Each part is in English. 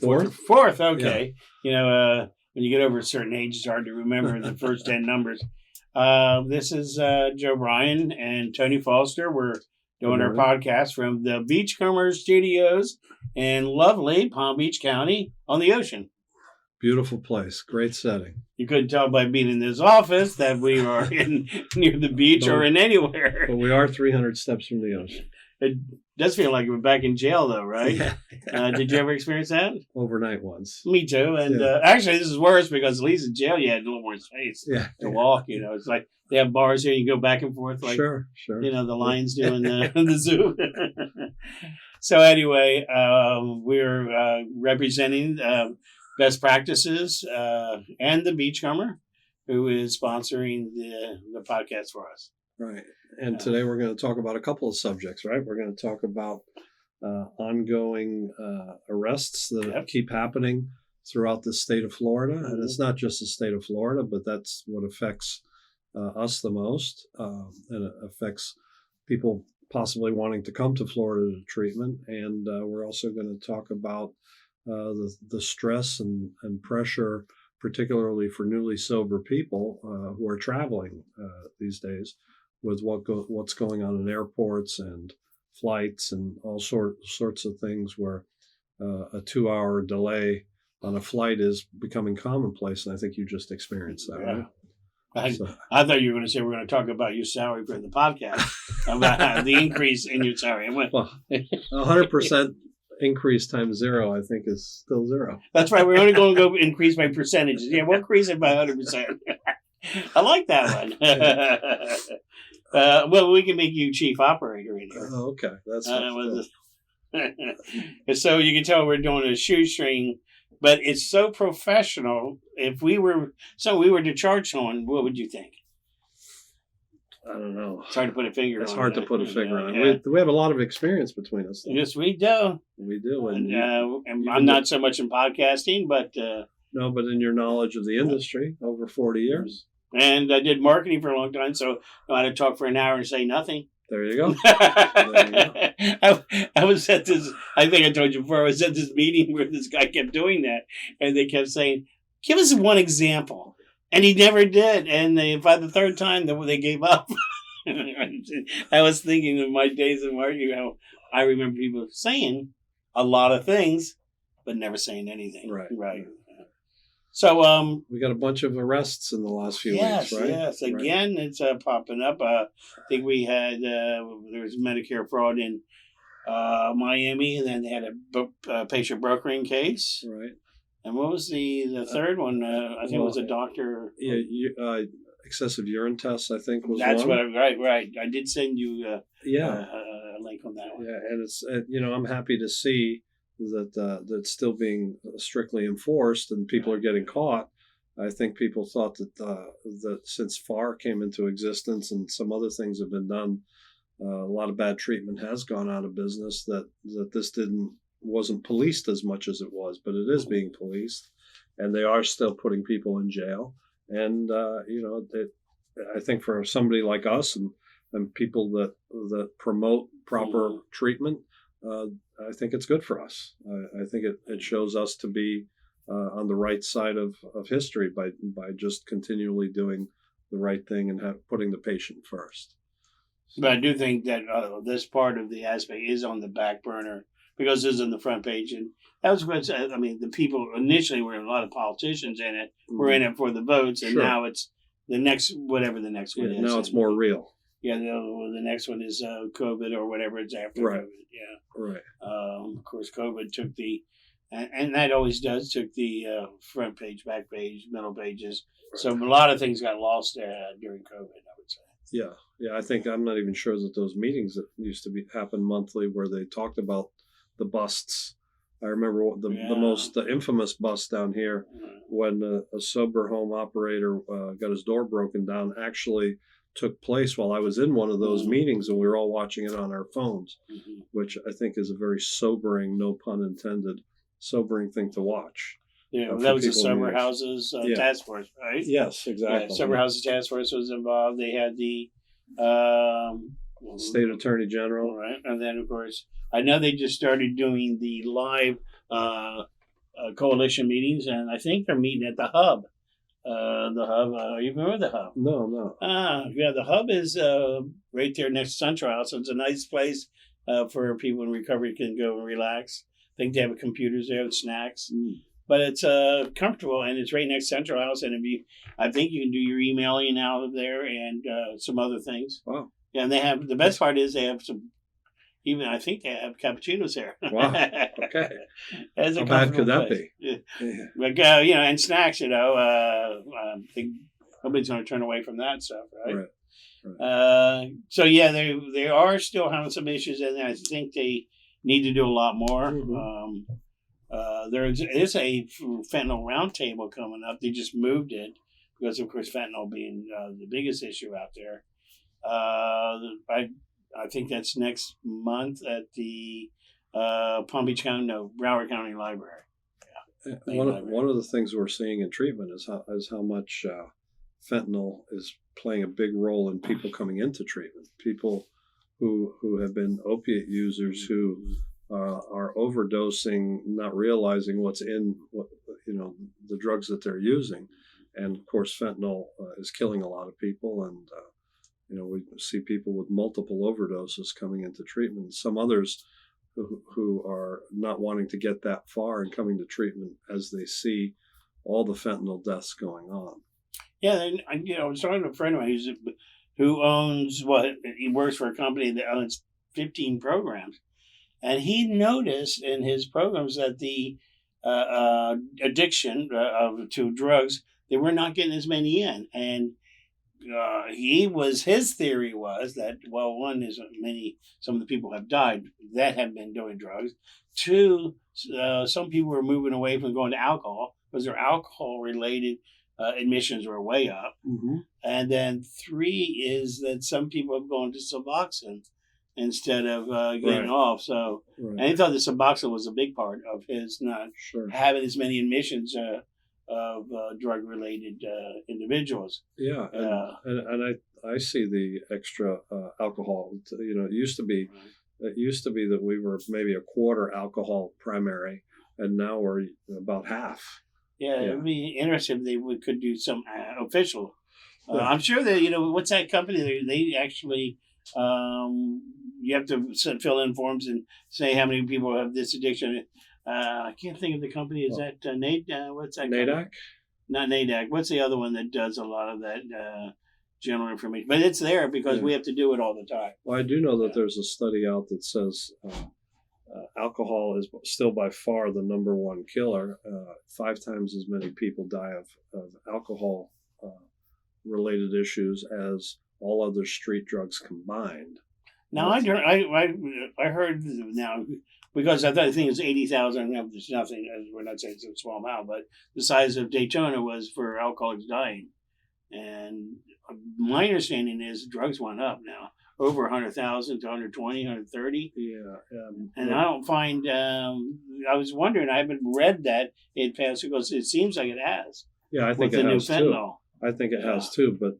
Fourth. Okay. Yeah. When you get over a certain age, it's hard to remember the first 10 numbers. This is Joe Bryan and Tony Foster. We're doing our podcast from the Beachcomber Studios in lovely Palm Beach County on the ocean. Beautiful place. Great setting. You couldn't tell by being in this office that we are near the beach or in anywhere. But we are 300 steps from the ocean. It does feel like we're back in jail, though, right? Yeah. Did you ever experience that? Overnight once. Me too. And actually, this is worse because at least in jail you had a little more space to walk. It's like they have bars here. You go back and forth like, sure. The lions do in the zoo. So anyway, we're representing Best Practices and the Beachcomber, who is sponsoring the podcast for us. Right. And today we're going to talk about a couple of subjects, right? We're going to talk about ongoing arrests that keep happening throughout the state of Florida. Mm-hmm. And it's not just the state of Florida, but that's what affects us the most. And it affects people possibly wanting to come to Florida to treatment. And we're also going to talk about the stress and pressure, particularly for newly sober people who are traveling these days, with what's going on in airports and flights and all sorts of things where a 2-hour delay on a flight is becoming commonplace. And I think you just experienced that, right? I thought you were going to say we're going to talk about your salary for the podcast, about the increase in your salary. 100% increase times 0, I think, is still 0. That's right. We're only going to go increase by percentages. Yeah, we'll increase it by 100%. I like that one. Well, we can make you chief operator in here. Oh, okay. That's so you can tell we're doing a shoestring, but it's so professional. If we were to charge someone, what would you think? I don't know. It's hard to put a finger on. It's hard to put a finger on. Yeah. We have a lot of experience between us, though. Yes, we do. We do. And I'm not so much in podcasting, but... no, but in your knowledge of the industry, over 40 years. And I did marketing for a long time, so I had to talk for an hour and say nothing. There you go. I was at this, I think I told you before, I was at this meeting where this guy kept doing that, and they kept saying, give us one example. And he never did. And by the third time, they gave up. I was thinking of my days of marketing, how I remember people saying a lot of things, but never saying anything. Right. So we got a bunch of arrests in the last few weeks, right? Yes. Again, it's popping up. I think we had there was Medicare fraud in Miami, and then they had a patient brokering case. Right. And what was the third one? I think it was a doctor. Yeah, excessive urine tests, I think, was that's one. Right. I did send you a link on that one. Yeah, and it's I'm happy to see that that's still being strictly enforced and people are getting caught. I think people thought that since FAR came into existence and some other things have been done, a lot of bad treatment has gone out of business. That this wasn't policed as much as it was, but it is being policed, and they are still putting people in jail. And I think for somebody like us and people that promote proper treatment, I think it's good for us. I think it shows us to be on the right side of history by just continually doing the right thing and putting the patient first. But I do think that this part of the aspect is on the back burner because it's on the front page. And that was what, the people initially were a lot of politicians in it, were in it for the votes, and now it's the next, whatever the next one is. Now it's more real. Yeah, the next one is COVID or whatever it's after COVID. Yeah. Right. Of course, COVID took and that always took the front page, back page, middle pages. So a lot of things got lost during COVID, I would say. Yeah. I think I'm not even sure that those meetings that used to happen monthly where they talked about the busts. I remember the most infamous bust down here when a sober home operator got his door broken down actually took place while I was in one of those meetings, and we were all watching it on our phones, which I think is a very sobering, no pun intended, sobering thing to watch. Yeah, that was the Sober Houses Task Force, right? Yes, exactly. Yeah, Sober Houses Task Force was involved. They had the State Attorney General. Right, and then, of course, I know they just started doing the live coalition meetings, and I think they're meeting at the Hub. The Hub. Are you familiar with the Hub? No, no. Yeah. The Hub is right there next to Central House. So it's a nice place for people in recovery can go and relax. I think they have computers there with snacks, but it's comfortable and it's right next to Central House. And I think you can do your emailing out of there and some other things. Wow. Yeah, and they have the best part is they have some. Even I think they have cappuccinos there. Wow. Okay. How bad could that place. be? Yeah. But and snacks. I think nobody's going to turn away from that stuff, right? Right. So yeah, they are still having some issues, and I think they need to do a lot more. Mm-hmm. There is a fentanyl roundtable coming up. They just moved it because, of course, fentanyl being the biggest issue out there. I think that's next month at the Palm Beach County, Broward County Library. Yeah. One of the things we're seeing in treatment is how much fentanyl is playing a big role in people coming into treatment. People who have been opiate users who are overdosing, not realizing what's in the drugs that they're using, and of course fentanyl is killing a lot of people and. We see people with multiple overdoses coming into treatment. Some others who are not wanting to get that far and coming to treatment as they see all the fentanyl deaths going on. Yeah, and I was talking to a friend of mine who owns he works for a company that owns 15 programs, and he noticed in his programs that the addiction to drugs, they were not getting as many in, and his theory was that, well, one is some of the people have died that have been doing drugs. Two, some people were moving away from going to alcohol because their alcohol related admissions were way up. Mm-hmm. And then three is that some people have gone to Suboxone instead of getting off. So, and he thought the Suboxone was a big part of his not having as many admissions of drug-related individuals. Yeah, and I see the extra alcohol. It used to be that we were maybe a quarter alcohol primary, and now we're about half. Yeah, it'd be interesting if they could do some official. I'm sure that what's that company? They actually you have to fill in forms and say how many people have this addiction. I can't think of the company. Is that Nate? What's that? NADAC? Company? Not NADAC. What's the other one that does a lot of that general information? But it's there because we have to do it all the time. Well, I do know that there's a study out that says alcohol is still by far the number one killer. 5 times as many people die of alcohol related issues as all other street drugs combined. Now I heard now. Because I think it's 80,000. There's nothing. We're not saying it's a small amount, but the size of Daytona was for alcoholics dying, and my understanding is drugs went up now, over 100,000 to 120, 130. Yeah. And I don't find. I was wondering. I haven't read that it passed because it seems like it has. Yeah, I think it has too. I think it has too, but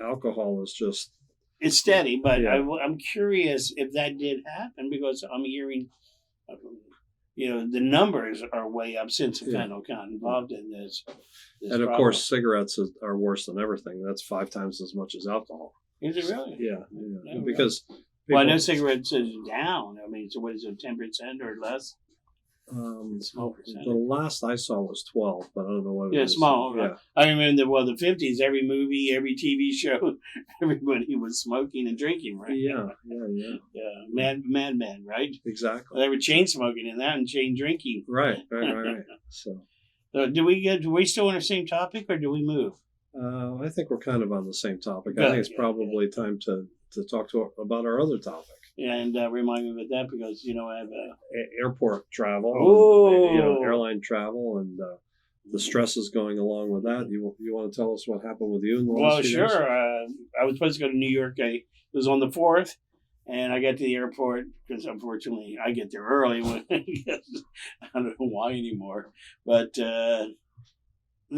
alcohol is just. It's steady, but I'm curious if that did happen because I'm hearing. The numbers are way up since fentanyl got involved in this and of problem. Course, cigarettes are worse than everything. That's 5 times as much as alcohol. Is it really? Yeah. Because I know cigarettes is down. I mean, so what is it, 10% or less? Small percentage. The last I saw was 12, but I don't know what it is. Small. Yeah. I remember the 50s, every movie, every TV show, everybody was smoking and drinking, right? Yeah. Mad Men, right? Exactly. They were chain smoking in that and chain drinking. Right. So do we still on the same topic or do we move? I think we're kind of on the same topic. I think it's probably time to talk about our other topic. And remind me about that because, I have airport travel, airline travel, and the stresses going along with that. You want to tell us what happened with you in the last few days? I was supposed to go to New York. It was on the 4th, and I got to the airport because, unfortunately, I get there early. I don't know why anymore. But the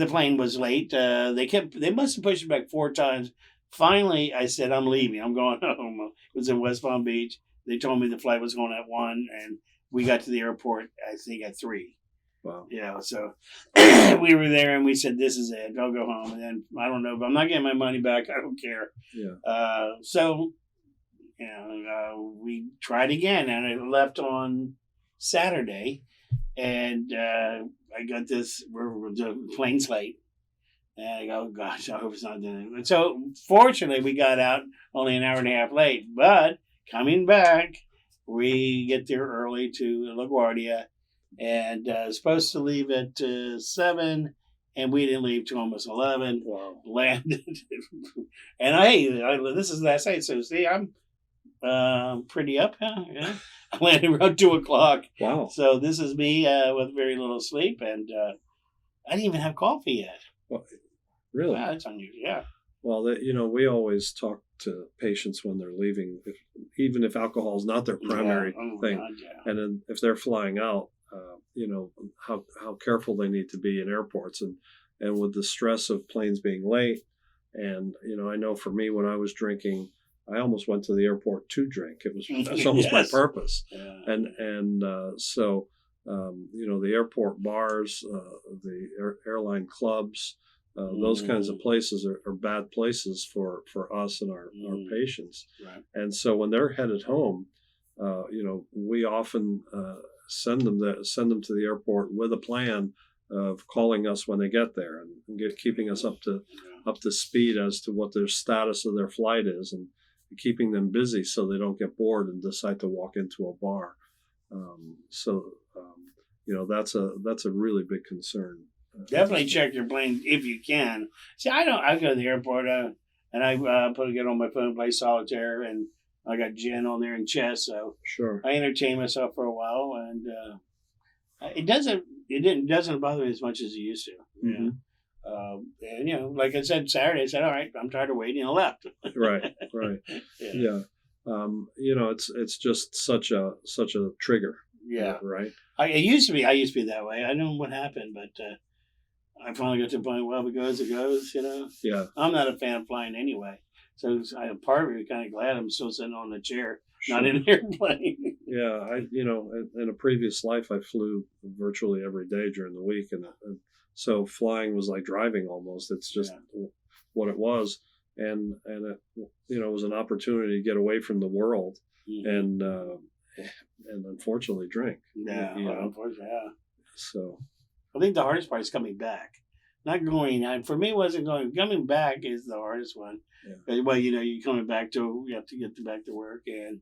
plane was late. They must have pushed it back 4 times. Finally, I said, I'm leaving. I'm going home. It was in West Palm Beach. They told me the flight was going at 1, and we got to the airport, I think, at 3. Wow. So we were there and we said, this is it. I'll go home. And then, I don't know, but I'm not getting my money back. I don't care. Yeah. So, we tried again, and I left on Saturday, and I got this the plane's late. And I go, gosh, I hope it's not doing it. So fortunately, we got out only an hour and a half late. But coming back, we get there early to LaGuardia, and supposed to leave at 7, and we didn't leave till almost 11. Wow. Landed, and this is last night. So see, I'm pretty up. Huh? Yeah. I landed around 2:00. Wow. So this is me with very little sleep, and I didn't even have coffee yet. Well, really? Wow, that's unusual. Yeah. Well, we always talk to patients when they're leaving, even if alcohol is not their primary thing, God, yeah. and then if they're flying out, how careful they need to be in airports, and with the stress of planes being late, and I know for me when I was drinking, I almost went to the airport to drink. It's almost my purpose, so. The airport bars, the airline clubs, those kinds of places are bad places for us and our patients. Right. And so when they're headed home, we often send them to the airport with a plan of calling us when they get there and keeping us up to speed as to what their status of their flight is, and keeping them busy so they don't get bored and decide to walk into a bar. That's a really big concern. Definitely check your plane if you can. See, I go to the airport and I get on my phone and play solitaire, and I got gin on there and chess, so sure I entertain myself for a while, and it doesn't bother me as much as it used to. Mm-hmm. And like I said Saturday, I said, all right, I'm tired of waiting, and I left. Right. Yeah. It's just such a trigger. Yeah. Right. I used to be that way. I don't know what happened, but I finally got to the point, well, it goes, Yeah. I'm not a fan of flying anyway. So part of me kind of glad I'm still sitting on the chair, not in an airplane. Yeah. In a previous life, I flew virtually every day during the week. And so flying was like driving almost. It's just what it was. And it was an opportunity to get away from the world. Mm-hmm. And unfortunately drink. Yeah, unfortunately, yeah. So I think the hardest part is coming back. Not going. For me, it wasn't going. Coming back is the hardest one. Yeah. Well, you're coming back you have to get back to work, and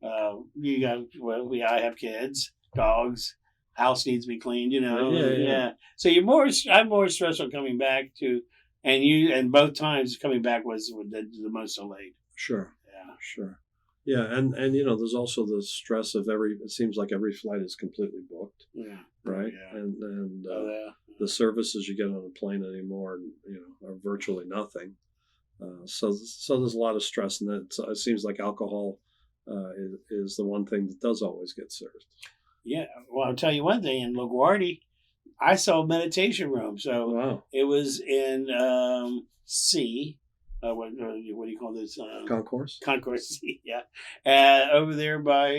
I have kids, dogs, house needs to be cleaned. Yeah. So I'm more stressful coming back to, and both times coming back was the most delayed. Sure. Yeah. Sure. Yeah, and there's also the stress of it seems like every flight is completely booked. Yeah. Right. Yeah. And the services you get on a plane anymore, are virtually nothing. So there's a lot of stress, and it seems like alcohol is the one thing that does always get served. Yeah. Well, I'll tell you one thing. In LaGuardia, I saw a meditation room. So wow. It was in C. What do you call this? Concourse. Concourse, yeah. Over there by,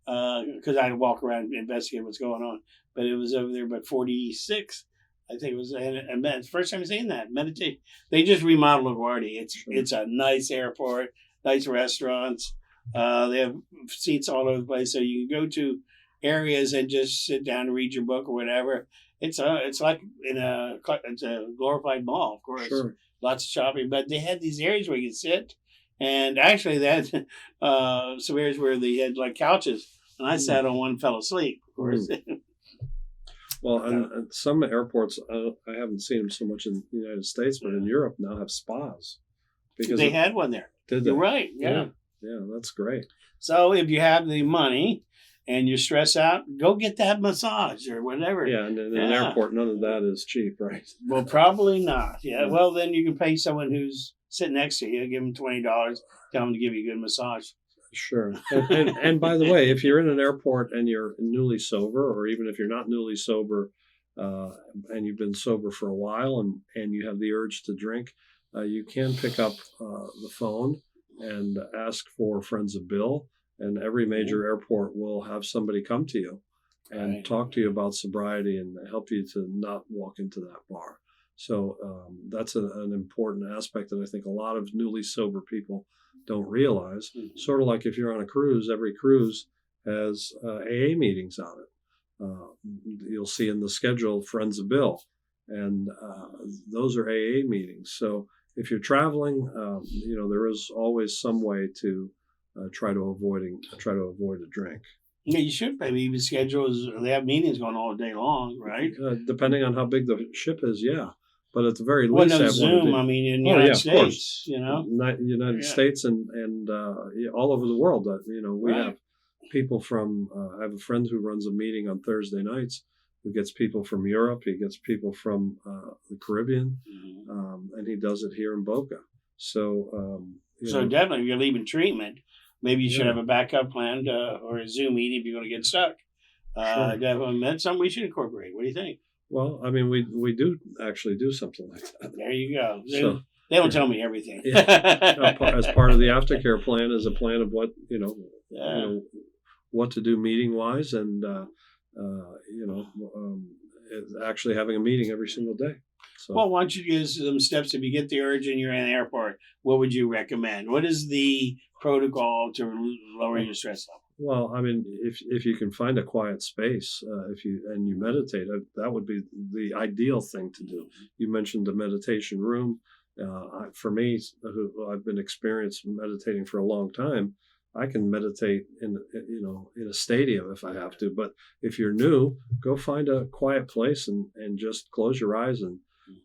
because I had to walk around and investigate what's going on. But it was over there by 46. I think it was, and it's the first time I've seen that. Meditate. They just remodeled LaGuardia. It's a nice airport, nice restaurants. They have seats all over the place, so you can go to areas and just sit down and read your book or whatever. It's like it's a glorified mall, of course. Sure. Lots of shopping, but they had these areas where you could sit, and actually they had some areas where they had like couches, and I sat on one and fell asleep, of course. Well, and some airports, I haven't seen them so much in the United States, but in Europe now have spas. Because they had one there. Did they? You're right, yeah. Yeah, that's great. So if you have the money and you're stressed out, go get that massage or whatever. Yeah, and in an airport, none of that is cheap, right? Well, probably not. Yeah. Well, then you can pay someone who's sitting next to you, give them $20, tell them to give you a good massage. Sure. And by the way, if you're in an airport and you're newly sober, or even if you're not newly sober and you've been sober for a while and you have the urge to drink, you can pick up the phone and ask for Friends of Bill. and every major airport will have somebody come to you and talk to you about sobriety and help you to not walk into that bar. So that's an important aspect that I think a lot of newly sober people don't realize. Mm-hmm. Sort of like if you're on a cruise, every cruise has AA meetings on it. You'll see in the schedule Friends of Bill, and those are AA meetings. So if you're traveling, there is always some way to try to avoid a drink. Yeah, you should maybe even schedule. They have meetings going all day long, right? Depending on how big the ship is, yeah. But at the very Well, least, no Zoom. I mean, in the United States, United States and all over the world. We have people from. I have a friend who runs a meeting on Thursday nights. Who gets people from Europe? He gets people from the Caribbean, and he does it here in Boca. So, definitely, if you're leaving treatment, maybe you should have a backup plan or a Zoom meeting if you're going to get stuck. Sure. Definitely, that's something we should incorporate. What do you think? Well, I mean, we do actually do something like that. There you go. They So, don't tell me everything. As part of the aftercare plan is a plan of what what to do meeting wise, and actually having a meeting every single day. So, well, why don't you give some steps if you get the urge and you're in the airport? What would you recommend? What is the protocol to lower your stress level? Well, I mean, if you can find a quiet space, if you meditate, that would be the ideal thing to do. You mentioned the meditation room. For me, who I've been experienced meditating for a long time, I can meditate in a stadium if I have to. But if you're new, go find a quiet place and just close your eyes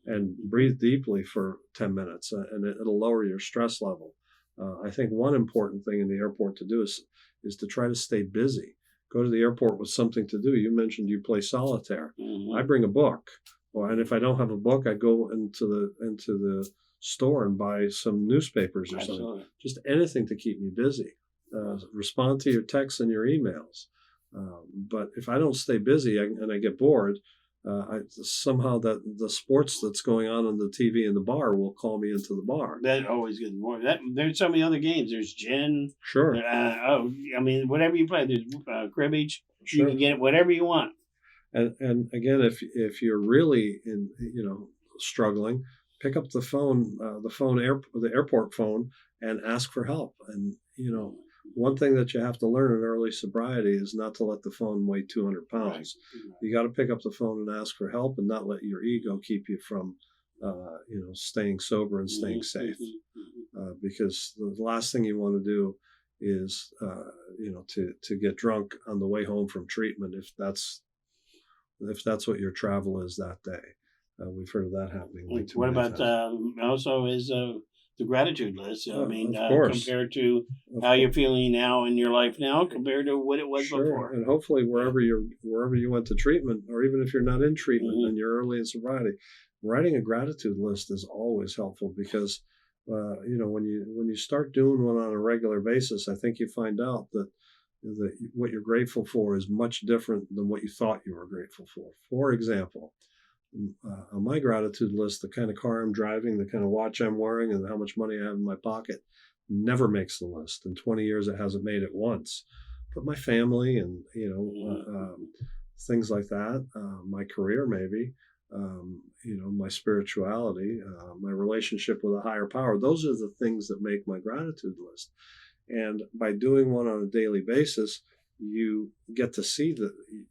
and breathe deeply for 10 minutes, and it'll lower your stress level. I think one important thing in the airport to do is to try to stay busy. Go to the airport with something to do. You mentioned you play solitaire. I bring a book, and if I don't have a book, I go into the store and buy some newspapers or something. Just anything to keep me busy. Respond to your texts and your emails. But if I don't stay busy and I get bored, somehow that the sports that's going on the TV in the bar will call me into the bar. That always gets more. There's so many other games. There's gin. Sure. Whatever you play. There's cribbage. Sure. You can get whatever you want. And again, if you're really struggling, pick up the phone, the airport phone, and ask for help. And one thing that you have to learn in early sobriety is not to let the phone weigh 200 pounds. Right. You got to pick up the phone and ask for help, and not let your ego keep you from, staying sober and staying safe. Because the last thing you want to do is, to get drunk on the way home from treatment if that's what your travel is that day. We've heard of that happening. What about also is the gratitude list? Compared to how you're feeling now in your life now, compared to what it was before. And hopefully wherever you went to treatment, or even if you're not in treatment and you're early in sobriety, writing a gratitude list is always helpful because when you start doing one on a regular basis, I think you find out that what you're grateful for is much different than what you thought you were grateful for. For example, on my gratitude list, the kind of car I'm driving, the kind of watch I'm wearing, and how much money I have in my pocket never makes the list. In 20 years, it hasn't made it once. But my family and, things like that, my career maybe, my spirituality, my relationship with a higher power, those are the things that make my gratitude list. And by doing one on a daily basis, you get to see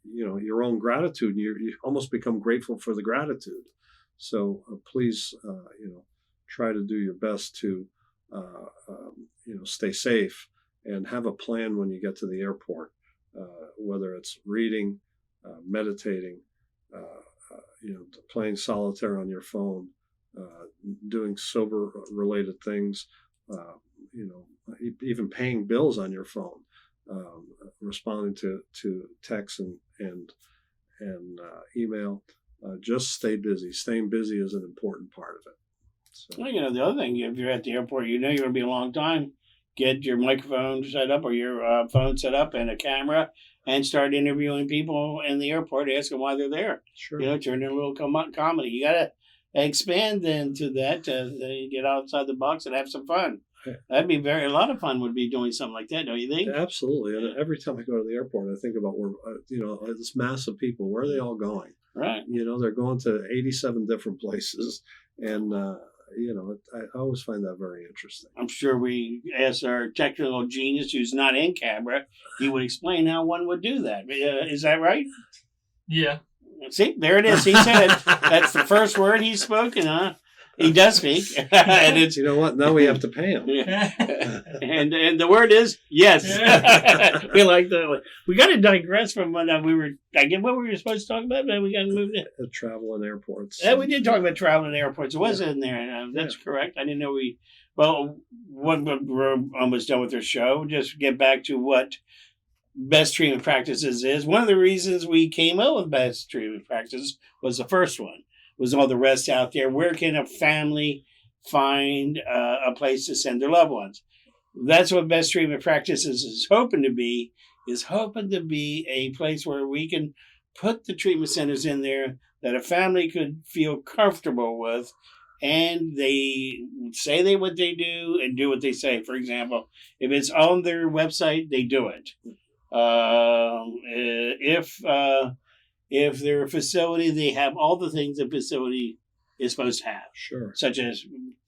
your own gratitude, and you almost become grateful for the gratitude. So please, try to do your best to, stay safe and have a plan when you get to the airport, whether it's reading, meditating, playing solitaire on your phone, doing sober related things, even paying bills on your phone. Responding to texts and email. Just stay busy. Staying busy is an important part of it. So. Well, the other thing, if you're at the airport, you're going to be a long time. Get your microphone set up or your phone set up and a camera, and start interviewing people in the airport. Ask them why they're there. Sure. Turn in a little comedy. You got to expand into that to get outside the box and have some fun. That'd be a lot of fun would be doing something like that, don't you think? Absolutely. And every time I go to the airport, I think about where, this mass of people, where are they all going? Right. They're going to 87 different places. And, I always find that very interesting. I'm sure we asked our technical genius who's not in camera, he would explain how one would do that. Is that right? Yeah. See, there it is. He said it. That's the first word he's spoken, huh? He does speak. And it's, you know what? Now we have to pay him. and the word is yes. We like that. We got to digress from what we were. I get what we were supposed to talk about, but we got to move it. Travel and airports. Yeah, we did talk about travel and airports. It was in there. That's correct. I didn't know we. Well, we're almost done with our show. Just get back to what best treatment practices is. One of the reasons we came up with best treatment practices was the first one. Was all the rest out there. Where can a family find a place to send their loved ones? That's what best treatment practices is hoping to be. Is hoping to be a place where we can put the treatment centers in there that a family could feel comfortable with, and they say what they do and do what they say. For example, if it's on their website, they do it. If they're a facility, they have all the things a facility is supposed to have. Sure. Such as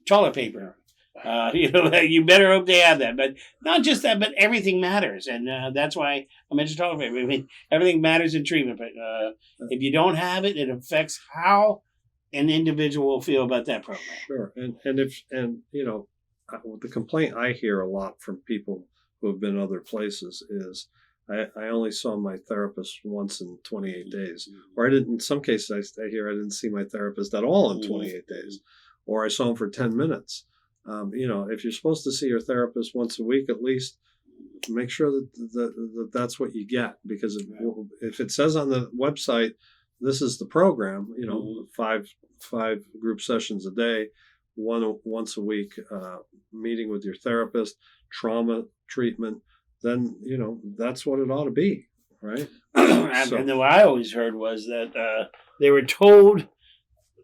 toilet paper. You better hope they have that. But not just that, but everything matters. And that's why I mentioned toilet paper. I mean, everything matters in treatment. But if you don't have it, it affects how an individual will feel about that program. Sure. And the complaint I hear a lot from people who have been other places is, I only saw my therapist once in 28 days. Or in some cases, I hear I didn't see my therapist at all in 28 days. Or I saw him for 10 minutes. If you're supposed to see your therapist once a week at least, make sure that that's what you get. Because if it says on the website, this is the program, 5 group sessions a day, once a week, meeting with your therapist, trauma treatment, then that's what it ought to be, right? And what I always heard was that they were told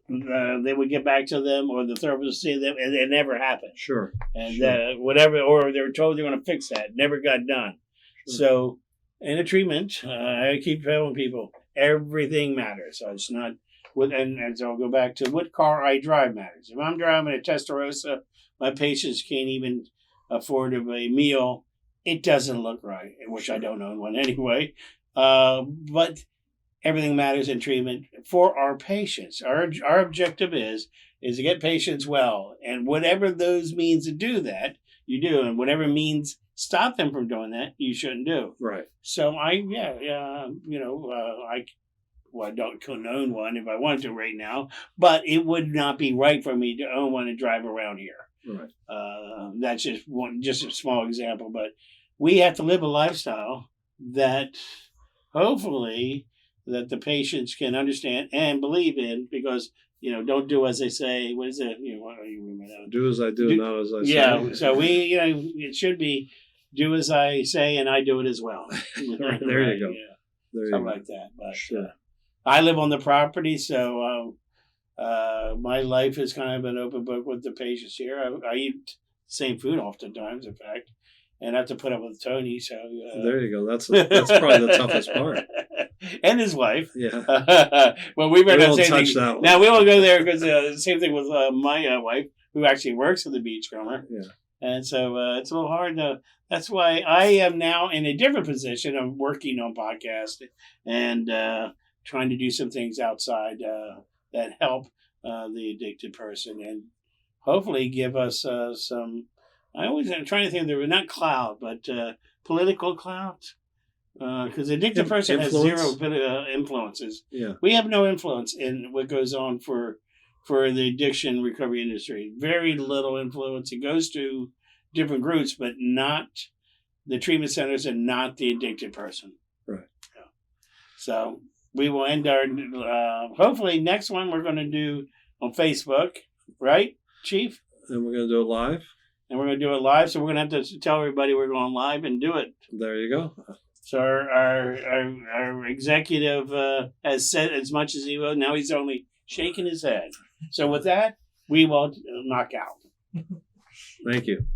they would get back to them, or the therapist would see them, and it never happened. Sure. And whatever, or they were told they were going to fix that, never got done. Sure. So, in a treatment, I keep telling people everything matters. So it's not. And so I'll go back to what car I drive matters. If I'm driving a Testarossa, my patients can't even afford a meal. It doesn't look right, which I don't own one anyway. But everything matters in treatment for our patients. Our objective is to get patients well. And whatever those means to do that, you do. And whatever means stop them from doing that, you shouldn't do. Right. So I couldn't own one if I wanted to right now, but it would not be right for me to own one and drive around here. Right. That's just a small example, but we have to live a lifestyle that hopefully that the patients can understand and believe in, because don't do as they say. What is it? Do as I do, not as I say. Yeah. So it should be do as I say and I do it as well. There you go. Yeah. Something like that. But sure. I live on the property, so my life has kind of an open book with the patients here. I eat the same food oftentimes, in fact, and I have to put up with Tony. So there you go. That's probably the toughest part. And his wife. Yeah. Well, we better not say that. Now we won't go there because the same thing with my wife, who actually works at the Beachcomber. Yeah. And so it's a little hard to. That's why I am now in a different position of working on podcasting and trying to do some things outside that help the addicted person and hopefully give us some. I'm trying to think. They were not clout, but political clout. Because the addicted person influence. Has zero influences. Yeah. We have no influence in what goes on for the addiction recovery industry. Very little influence. It goes to different groups, but not the treatment centers and not the addicted person. Right. Yeah. So we will end our, hopefully next one we're going to do on Facebook, right, Chief? And we're going to do it live? And we're going to do it live, so we're going to have to tell everybody we're going live and do it. There you go. So our executive has said as much as he will. Now he's only shaking his head. So with that, we will knock out. Thank you.